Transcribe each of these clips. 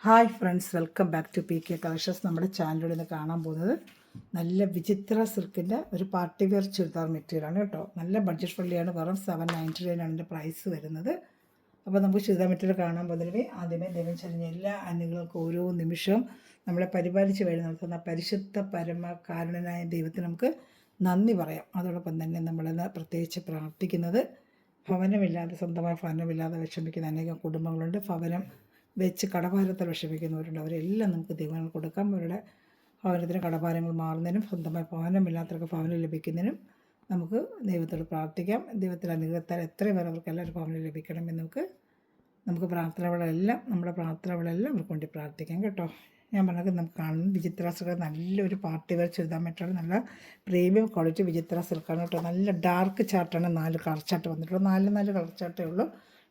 Hi friends, welcome back to P K collections. നമ്മുടെ ചാനലിൽ നിന്ന് കാണാൻ പോകുന്നത് നല്ല വിചിത്ര സിൽക്കിൻ്റെ ഒരു പാർട്ടി വെയർ ചുരിദാർ മെറ്റീരിയലാണ് കേട്ടോ. നല്ല ബഡ്ജറ്റ് ഫ്രണ്ട്ലിയാണ്. വെറും 799 ആണ് ഇതിൻ്റെ പ്രൈസ് വരുന്നത്. അപ്പോൾ നമുക്ക് ചുരിദാർ മെറ്റീരിയൽ കാണാൻ പോകുന്നതിന് ആദ്യമേ ദൈവം ചൊരിഞ്ഞ എല്ലാ അനുഗ്രഹങ്ങൾക്കും ഓരോ നിമിഷവും നമ്മളെ പരിപാലിച്ച് വഴി നടത്തുന്ന പരിശുദ്ധ പരമകാരുണനായ ദൈവത്തിന് നമുക്ക് നന്ദി പറയാം. അതോടൊപ്പം തന്നെ നമ്മളെന്ന് പ്രത്യേകിച്ച് പ്രാർത്ഥിക്കുന്നത് ഭവനമില്ലാതെ, സ്വന്തമായ ഭവനമില്ലാതെ വിഷമിക്കുന്ന അനേകം കുടുംബങ്ങളുണ്ട്. ഭവനം വെച്ച് കടഭാരത്തിൽ വിഷമിക്കുന്നവരുണ്ട്. അവരെല്ലാം നമുക്ക് ദൈവങ്ങൾ കൊടുക്കാം. അവരുടെ ഭവനത്തിന് കടഭാരങ്ങൾ മാറുന്നതിനും സ്വന്തമായി ഭവനമില്ലാത്തവർക്ക് ഭവനം ലഭിക്കുന്നതിനും നമുക്ക് ദൈവത്തോട് പ്രാർത്ഥിക്കാം. ദൈവത്തിൻ്റെ അനുഗ്രഹത്താൽ എത്രയും പേർ അവർക്ക് എല്ലാവരും ഭവനം ലഭിക്കണമെന്ന് നമുക്ക് പ്രാർത്ഥനകളെല്ലാം നമ്മുടെ പ്രാർത്ഥനകളെല്ലാം അവർക്ക് വേണ്ടി പ്രാർത്ഥിക്കാം കേട്ടോ. ഞാൻ പറഞ്ഞത് നമുക്ക് കാണുന്നത് വിചിത്ര സിൽക്ക്, നല്ലൊരു പാർട്ടി വെയർ ചുരിദാർ മെറ്റീരിയൽ, നല്ല പ്രീമിയം ക്വാളിറ്റി വിചിത്ര സിൽക്കാണ് കേട്ടോ. നല്ല ഡാർക്ക് ചാർട്ടാണ്, 4 കളർ ചാർട്ട് വന്നിട്ടുള്ളൂ. 4 കളർ ചാർട്ടേ ഉള്ളൂ.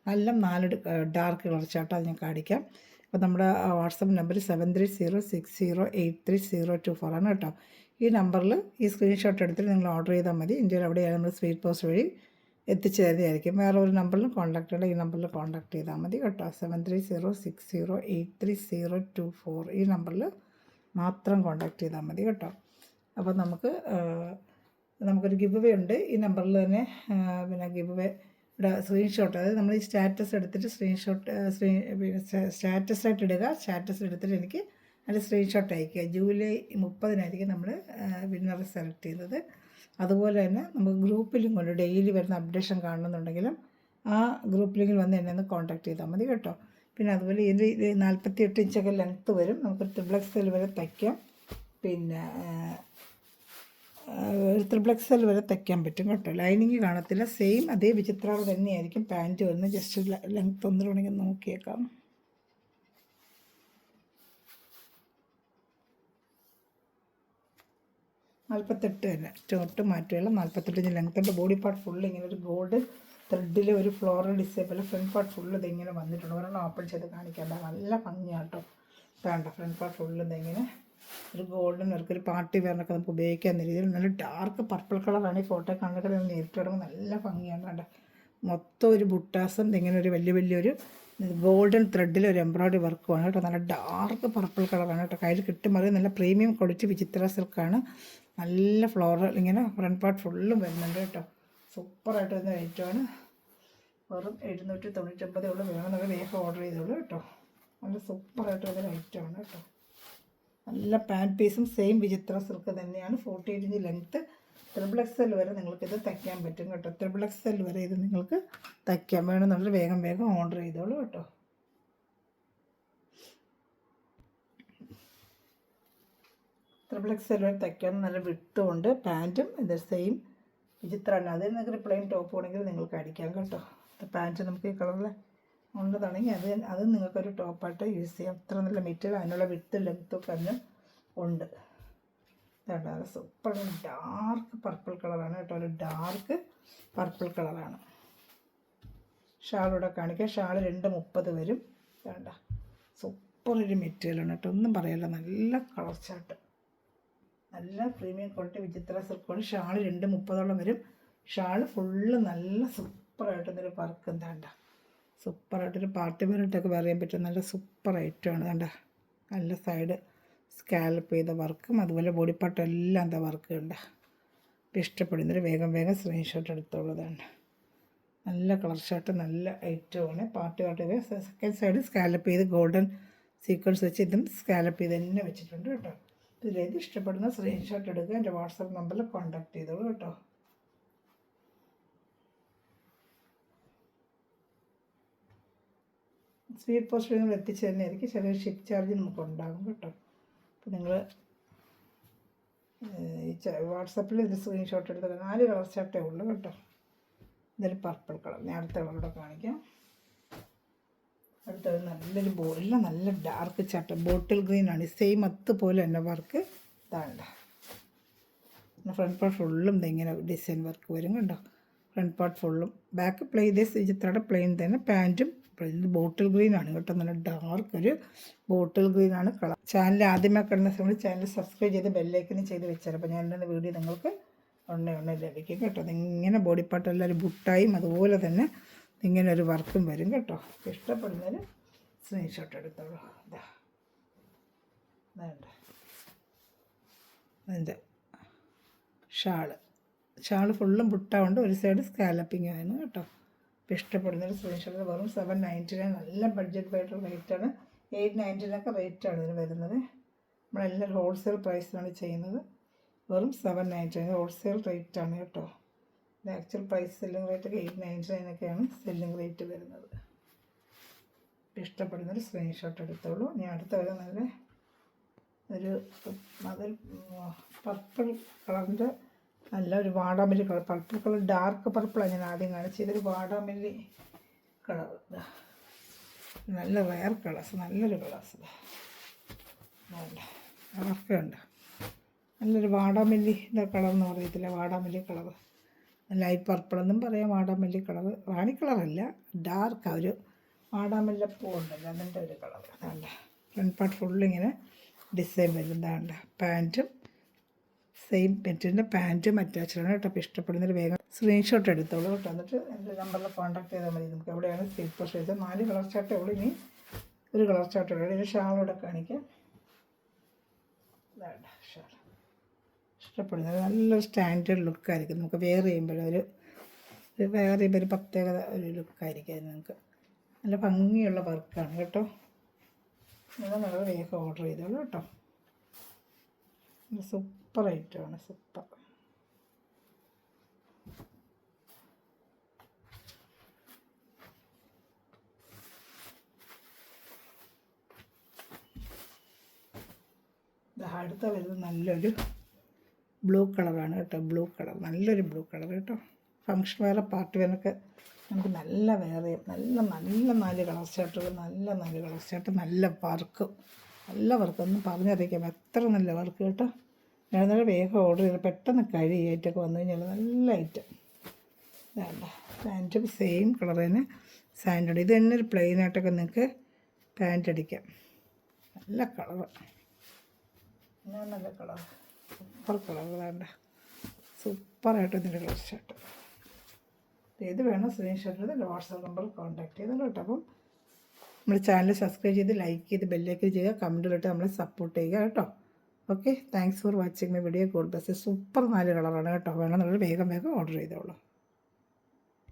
നല്ല 4 ഡാർക്ക് കളർ ചാർട്ട് അത് ഞാൻ കാണിക്കാം. അപ്പോൾ നമ്മുടെ വാട്സപ്പ് നമ്പർ 7306083024 ആണ് കേട്ടോ. ഈ നമ്പറിൽ ഈ സ്ക്രീൻഷോട്ട് എടുത്തിട്ട് നിങ്ങൾ ഓർഡർ ചെയ്താൽ മതി. ഇന്ത്യയിൽ എവിടെയാണ് നമ്മൾ സ്പീഡ് പോസ്റ്റ് വഴി എത്തിച്ചു തരുന്നതായിരിക്കും. വേറെ ഒരു നമ്പറിലും കോൺടാക്ട് ചെയ്യണം. ഈ നമ്പറിൽ കോൺടാക്ട് ചെയ്താൽ മതി കേട്ടോ. 7306083024 ഈ നമ്പറിൽ മാത്രം കോൺടാക്ട് ചെയ്താൽ മതി കേട്ടോ. അപ്പോൾ നമുക്കൊരു ഗിവ് അവേ ഉണ്ട്. ഈ നമ്പറിൽ തന്നെ പിന്നെ ഗിവ് അവേ സ്ക്രീൻഷോട്ട്, അതായത് നമ്മൾ ഈ സ്റ്റാറ്റസ് എടുത്തിട്ട് സ്റ്റാറ്റസായിട്ട് ഇടുക. സ്റ്റാറ്റസ് എടുത്തിട്ട് എനിക്ക് അതിൻ്റെ സ്ക്രീൻഷോട്ട് അയക്കുക. ജൂലൈ 30 നമ്മൾ വിന്നറെ സെലക്ട് ചെയ്യുന്നത്. അതുപോലെ തന്നെ നമുക്ക് ഗ്രൂപ്പ് ലിങ്ക് ഉണ്ട്. ഡെയിലി വരുന്ന അപ്ഡേഷൻ കാണണമെന്നുണ്ടെങ്കിലും ആ ഗ്രൂപ്പ് ലിങ്കിൽ വന്ന് എന്നെ ഒന്ന് കോൺടാക്ട് ചെയ്താൽ മതി കേട്ടോ. പിന്നെ അതുപോലെ ഇത് 48 ഇഞ്ചൊക്കെ ലെങ്ത്ത് വരും. നമുക്ക് XXL വരെ തയ്ക്കാം. പിന്നെ XXL വരെ തയ്ക്കാൻ പറ്റും കേട്ടോ. ലൈനിങ് കാണത്തില്ല. സെയിം അതേ വിചിത്രാവ് തന്നെയായിരിക്കും പാൻറ്റ് വരുന്നത്. ജസ്റ്റ് ലെങ്ത്ത് ഒന്നുകൂടെങ്കിൽ നോക്കിയേക്കാം. തന്നെ ഒട്ടും മാറ്റുകയില്ല. 48 ഇഞ്ച് ലെങ്ത്തുണ്ട്. ബോഡി പാർട്ട് ഫുള്ള് ഇങ്ങനെ ഒരു ഗോൾഡ് ത്രെഡിൽ ഒരു ഫ്ലോറൽ ഡിസൈൻ പോലെ ഫ്രണ്ട് പാർട്ട് ഫുള്ള് ഇതിങ്ങനെ വന്നിട്ടുണ്ട്. ഒരെണ്ണം ഓപ്പൺ ചെയ്ത് കാണിക്കാം. നല്ല ഭംഗിയാട്ടോ. വേണ്ട ഫ്രണ്ട് പാർട്ട് ഫുള്ള് ഇതിങ്ങനെ ഒരു ഗോൾഡൻ വർക്ക്, ഒരു പാർട്ടി വെയറിനൊക്കെ നമുക്ക് ഉപയോഗിക്കാവുന്ന രീതിയിൽ നല്ല ഡാർക്ക് പർപ്പിൾ കളറാണ്. ഈ ഫോട്ടോ കണ്ടിട്ട് നേരിട്ട് വരുമ്പോൾ നല്ല ഭംഗിയാണ്. കണ്ട മൊത്തം ഒരു ബുട്ടാസും ഇങ്ങനെ ഒരു വലിയൊരു ഗോൾഡൻ ത്രെഡിൽ ഒരു എംബ്രോയ്ഡറി വർക്കുമാണ് കേട്ടോ. നല്ല ഡാർക്ക് പർപ്പിൾ കളറാണ് കേട്ടോ. കയ്യിൽ കിട്ടുമ്പോൾ നല്ല പ്രീമിയം ക്വാളിറ്റി വിചിത്ര സിൽക്കാണ്. നല്ല ഫ്ലോറൽ ഇങ്ങനെ ഫ്രണ്ട് പാർട്ട് ഫുള്ളും വരുന്നുണ്ട് കേട്ടോ. സൂപ്പറായിട്ട് വരുന്ന ഐറ്റമാണ്. വെറും 799 ഉള്ളൂ. വേണമെന്നൊക്കെ വേഗം ഓർഡർ ചെയ്തോളൂ കേട്ടോ. നല്ല സൂപ്പറായിട്ട് വരുന്ന ഐറ്റമാണ് കേട്ടോ. നല്ല പാൻറ്റ് പീസും സെയിം വിചിത്ര സിൽക്ക് തന്നെയാണ്. 48 ഇഞ്ച് ലെങ്ത്ത്. XXL വരെ നിങ്ങൾക്കിത് തയ്ക്കാൻ പറ്റും കേട്ടോ. XXL വരെ ഇത് നിങ്ങൾക്ക് തയ്ക്കാൻ വേണമെന്നുള്ളത് വേഗം ഓർഡർ ചെയ്തോളൂ കേട്ടോ. XXL വരെ തയ്ക്കാൻ നല്ല വിട്ടും ഉണ്ട്. പാൻറ്റും ഇത് സെയിം വിചിത്രമാണ്. അതിൽ നിങ്ങൾക്ക് പ്ലെയിൻ ടോപ്പ് വേണമെങ്കിൽ നിങ്ങൾക്ക് അടിക്കാം കേട്ടോ. പാൻറ്റ് നമുക്ക് ഈ കളറിൽ ഉള്ളതാണെങ്കിൽ അത് നിങ്ങൾക്കൊരു ടോപ്പായിട്ട് യൂസ് ചെയ്യാം. അത്ര നല്ല മെറ്റീരിയൽ, അതിനുള്ള വിട്ട് ലെങ്ത്തും തന്നെ ഉണ്ട്. ഇതാ സൂപ്പർ ഡാർക്ക് പർപ്പിൾ കളറാണ് കേട്ടോ. ഒരു ഡാർക്ക് പർപ്പിൾ കളറാണ്. ഷാളിവിടെ കാണിക്കാം. ഷാൾ 230 വരും. വേണ്ട സൂപ്പർ ഒരു മെറ്റീരിയലാണ് കേട്ടോ. ഒന്നും പറയല്ല. നല്ല കളർ ചാർട്ട്, നല്ല പ്രീമിയം ക്വാളിറ്റി വിചിത്ര സിൽക്കാണ്. ഷാൾ 230 വരും. ഷാൾ ഫുള്ള് നല്ല സൂപ്പറായിട്ടൊന്നൊരു വർക്ക് എന്താണ്ട സൂപ്പറായിട്ടൊരു പാർട്ടി വെയറായിട്ടൊക്കെ വെയർ ചെയ്യാൻ പറ്റും. നല്ല സൂപ്പർ ഐറ്റമാണ്. കണ്ട നല്ല സൈഡ് സ്കാലപ്പ് ചെയ്ത വർക്കും അതുപോലെ ബോഡി പാർട്ട് എല്ലാം എന്താ വർക്ക് ഉണ്ട്. അപ്പോൾ ഇഷ്ടപ്പെടുന്നൊരു വേഗം സ്ക്രീൻഷോട്ട് എടുത്തുള്ളതാണ്. നല്ല കളർ ഷർട്ട്, നല്ല ഐറ്റമാണ്. Party wear. Second side scallop ചെയ്ത് ഗോൾഡൻ സീക്വൻസ് വെച്ച് ഇതും സ്കാലപ്പ് ചെയ്ത് തന്നെ വെച്ചിട്ടുണ്ട് കേട്ടോ. ഇതിലേത് ഇഷ്ടപ്പെടുന്ന സ്ക്രീൻഷോട്ട് എടുക്കുക. എൻ്റെ വാട്സപ്പ് നമ്പറിൽ കോൺടാക്ട് ചെയ്തോളൂ കേട്ടോ. സ്പീഡ് പോസ്റ്റ് നിങ്ങൾ എത്തിച്ചു തന്നെയായിരിക്കും. ചെറിയൊരു ഷിപ്പ് ചാർജ് നമുക്ക് ഉണ്ടാകും കേട്ടോ. അപ്പോൾ നിങ്ങൾ ഈ വാട്സപ്പിൽ ഇത് സ്ക്രീൻഷോട്ട് എടുത്ത് 4 കളർ ചാർട്ടേ ഉള്ളൂ കേട്ടോ. ഇതൊരു പർപ്പിൾ കളർ. ഞാൻ അടുത്ത കളറൂടെ കാണിക്കാം. അടുത്തത് നല്ലൊരു എല്ലാം നല്ല ഡാർക്ക് ചാർട്ട്, ബോട്ടിൽ ഗ്രീനാണ്. സെയിം അതുപോലെ തന്നെ വർക്ക് ഇതാണ്ട. ഫ്രണ്ട് പാർട്ട് ഫുള്ളും ഇങ്ങനെ ഡിസൈൻ വർക്ക് വരും കേട്ടോ. ഫ്രണ്ട് പാർട്ട് ഫുള്ളും. ബാക്ക് പ്ലെയിൻ ഇതേ ചിത്രയുടെ പ്ലെയിൻ തന്നെ. പാൻറ്റും ബോട്ടിൽ ഗ്രീനാണ് കേട്ടോ. നല്ല ഡാർക്ക് ഒരു ബോട്ടിൽ ഗ്രീനാണ് കളർ. ചാനൽ ആദ്യമായി കാണുന്ന സമയത്ത് ചാനൽ സബ്സ്ക്രൈബ് ചെയ്ത് ബെല്ലൈക്കന് ചെയ്ത് വെച്ചാൽ അപ്പോൾ ഞാൻ എൻ്റെ വീഡിയോ നിങ്ങൾക്ക് ഉടനെ ലഭിക്കും കേട്ടോ. അതിങ്ങനെ ബോഡി പാർട്ടെല്ലാം ഒരു ബുട്ടായും അതുപോലെ തന്നെ ഇങ്ങനെ ഒരു വർക്കും വരും കേട്ടോ. ഇഷ്ടപ്പെടുന്നതിന് സ്ക്രീൻഷോട്ട് എടുത്തോളൂ. ഇതാ വേണ്ട അതിൻ്റെ ഷാള് ഫുള്ളും ബുട്ടാവുണ്ട്, ഒരു സൈഡ് സ്കാലപ്പിങ് ആണ് കേട്ടോ. ഇപ്പോൾ ഇഷ്ടപ്പെടുന്നൊരു സ്ക്രീൻഷോട്ട്. വെറും 799, നല്ല ബഡ്ജറ്റ് ആയിട്ടുള്ള റേറ്റാണ്. 899 റേറ്റാണ് ഇതിന് വരുന്നത്. നമ്മളെല്ലാം ഹോൾസെയിൽ പ്രൈസിലാണ് ചെയ്യുന്നത്. വെറും 799 ഹോൾസെയിൽ റേറ്റാണ് കേട്ടോ. ഇത് ആക്ച്വൽ പ്രൈസ് സെല്ലിംഗ് റേറ്റൊക്കെ 899 സെല്ലിംഗ് റേറ്റ് വരുന്നത്. ഇഷ്ടപ്പെടുന്നൊരു സ്ക്രീൻഷോട്ട് എടുത്തോളൂ. ഞാൻ അടുത്ത വരെ നല്ല ഒരു അതിൽ പർപ്പിൾ കളറിൻ്റെ നല്ലൊരു വാടാമല്ലി കളർ, പർപ്പിൾ കളർ ഡാർക്ക് പർപ്പിളാണ് ഞാൻ ആദ്യം കാണിച്ചത്. ഇതൊരു വാടാമല്ലി കളർ, നല്ല റയർ കളേഴ്സ്, നല്ലൊരു കളേഴ്സ്. വേണ്ട കളറൊക്കെ ഉണ്ട്. നല്ലൊരു വാടാമല്ലിൻ്റെ കളർ എന്ന് പറയത്തില്ല, വാടാമല്ലി കളർ. ലൈറ്റ് പർപ്പിൾ എന്നും പറയാം. വാടാമല്ലി കളർ റാണി കളറല്ല, ഡാർക്ക് ഒരു വാടാമല്ലപ്പൂ ഉണ്ടല്ലോ അതിൻ്റെ ഒരു കളർ. വേണ്ട ഫ്രണ്ട് പാർട്ട് ഫുള്ളിങ്ങനെ ഡിസൈൻ വരുന്നതാണ്ട. പാൻറ്റും സെയിം മെറ്റീരിയലിൻ്റെ പാൻറ്റും അറ്റാച്ച്ഡാണ് കേട്ടോ. അപ്പോൾ ഇഷ്ടപ്പെടുന്നൊരു വേഗം സ്ക്രീൻഷോട്ട് എടുത്തോളൂ കേട്ടോ. എന്നിട്ട് എൻ്റെ നമ്പറിൽ കോൺടാക്ട് ചെയ്താൽ മതി. നമുക്ക് എവിടെയാണ് സ്ലീപ്പർ ഷേഡ്. 4 കളർ ചാർട്ടേ ഉള്ളൂ, ഇനി ഒരു കളർ ചാർട്ടേ ഉള്ളൂ. ഇതിന് ഷാളോടെ കാണിക്കാം. ഇതാണ് ഷാൾ. ഇഷ്ടപ്പെടുന്നത് നല്ലൊരു സ്റ്റാൻഡേർഡ് ലുക്കായിരിക്കും. നമുക്ക് വെയർ ചെയ്യുമ്പോൾ ഒരു പ്രത്യേകത ഒരു ലുക്കായിരിക്കും നിങ്ങൾക്ക്. നല്ല ഭംഗിയുള്ള വർക്കാണ് കേട്ടോ. നിങ്ങൾ വേഗം ഓർഡർ ചെയ്തോളൂ കേട്ടോ. സൂപ്പർ ഐറ്റമാണ്, സൂപ്പർ. അടുത്ത വരുന്നത് നല്ലൊരു ബ്ലൂ കളറാണ് കേട്ടോ. ബ്ലൂ കളർ, നല്ലൊരു ബ്ലൂ കളർ കേട്ടോ. ഫങ്ഷൻ വെയർ, പാർട്ടി വെയറൊക്കെ നമുക്ക് നല്ല വെയർ ചെയ്യും. നല്ല 4 കളർ ഷർട്ടുകൾ, നല്ല കളർ ഷർട്ട്, നല്ല വർക്കും, നല്ല വർക്ക്. ഒന്നും പറഞ്ഞറിയിക്കാം എത്ര നല്ല വർക്ക് കേട്ടോ. ഞാൻ വേഗം ഓർഡർ ചെയ്ത് പെട്ടെന്ന് കഴിയും. ഐറ്റമൊക്കെ വന്നു കഴിഞ്ഞാൽ നല്ല ഐറ്റം. വേണ്ട പാൻറ്റും സെയിം കളർ തന്നെ സാൻഡ്. ഇത് തന്നെ ഒരു പ്ലെയിനായിട്ടൊക്കെ നിങ്ങൾക്ക് പാൻറ്റ് അടിക്കാം. നല്ല കളർ, നല്ല കളർ, സൂപ്പർ കളർ. വേണ്ട സൂപ്പറായിട്ട് ഇതിൻ്റെ കളർ ഷർട്ട്. ഏത് വേണം സ്ക്രീൻഷോട്ട് എടുത്ത് എൻ്റെ വാട്സാപ്പ് നമ്പറിൽ കോൺടാക്ട് ചെയ്തോളൂ കേട്ടോ. അപ്പം നമ്മുടെ ചാനൽ സബ്സ്ക്രൈബ് ചെയ്ത് ലൈക്ക് ചെയ്ത് ബെല്ലേക്ക് ചെയ്യുക, കമൻറ്റിലിട്ട് നമ്മളെ സപ്പോർട്ട് ചെയ്യുക കേട്ടോ. Okay, thanks for watching my video. God bless. Super 4 കളറാണ് കേട്ടോ. വേണമെന്നുള്ളത് വേഗം ഓർഡർ ചെയ്തോളൂ.